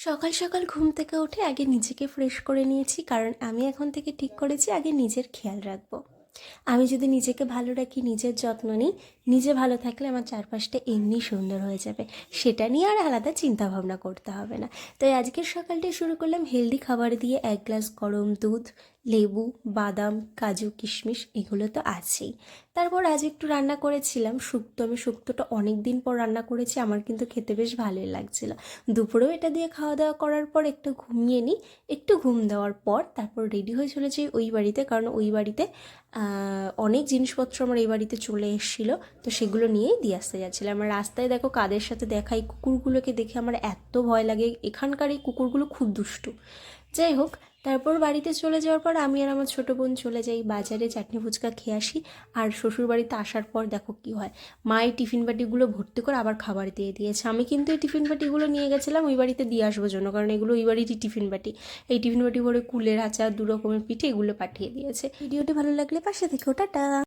সকাল সকাল ঘুম থেকে উঠে আগে নিজেকে ফ্রেশ করে নিয়েছি, কারণ আমি এখন থেকে ঠিক করেছি আগে নিজের খেয়াল রাখবো। আমি যদি নিজেকে ভালো রাখি, নিজের যত্ন নিই, নিজে ভালো থাকলে আমার চারপাশটা এমনি সুন্দর হয়ে যাবে। সেটা নিয়ে আর আলাদা চিন্তা ভাবনা করতে হবে না। তাই আজকের সকালটা শুরু করলাম হেলদি খাবার দিয়ে। 1 গ্লাস গরম দুধ, লেবু, বাদাম, কাজু, কিশমিশ এগুলো তো আছেই। তারপর আজ একটু রান্না করেছিলাম শুক্তো। আমি শুক্তোটা অনেক দিন পর রান্না করেছি, আমার কিন্তু খেতে বেশ ভালোই লাগছিল। দুপুরেও এটা দিয়ে খাওয়া দাওয়া করার পর একটু ঘুমিয়ে নিই। একটু ঘুম দেওয়ার পর তারপর রেডি হয়ে চলে যাই ওই বাড়িতে, কারণ ওই বাড়িতে অনেক জিনিসপত্র আমার এই বাড়িতে চলে এসেছিলো, তো সেগুলো নিয়েই দিয়ে আসতে যাচ্ছিলাম। আমার রাস্তায় দেখো কাদের সাথে দেখা, এই কুকুরগুলোকে দেখে আমার এত ভয় লাগে। এখানকার এই কুকুরগুলো খুব দুষ্টু। যাই হোক, তারপর বাড়িতে চলে যাওয়ার পর আমি আর আমার ছোটো বোন চলে যাই বাজারে, চাটনি ফুচকা খেয়ে আসি। আর শ্বশুর বাড়িতে আসার পর দেখো কী হয়, মা এই টিফিন বাটিগুলো ভর্তি করে আবার খাবার দিয়ে দিয়েছে। আমি কিন্তু এই টিফিন বাটিগুলো নিয়ে গেছিলাম ওই বাড়িতে দিয়ে আসবো জন্য, কারণ এগুলো ওই বাড়িরই টিফিন বাটি। এই টিফিন বাটি ভরে কুলের আচার, 2 রকমের পিঠে এগুলো পাঠিয়ে দিয়েছে। ভিডিওটি ভালো লাগলে পাশে থেকে টাটা।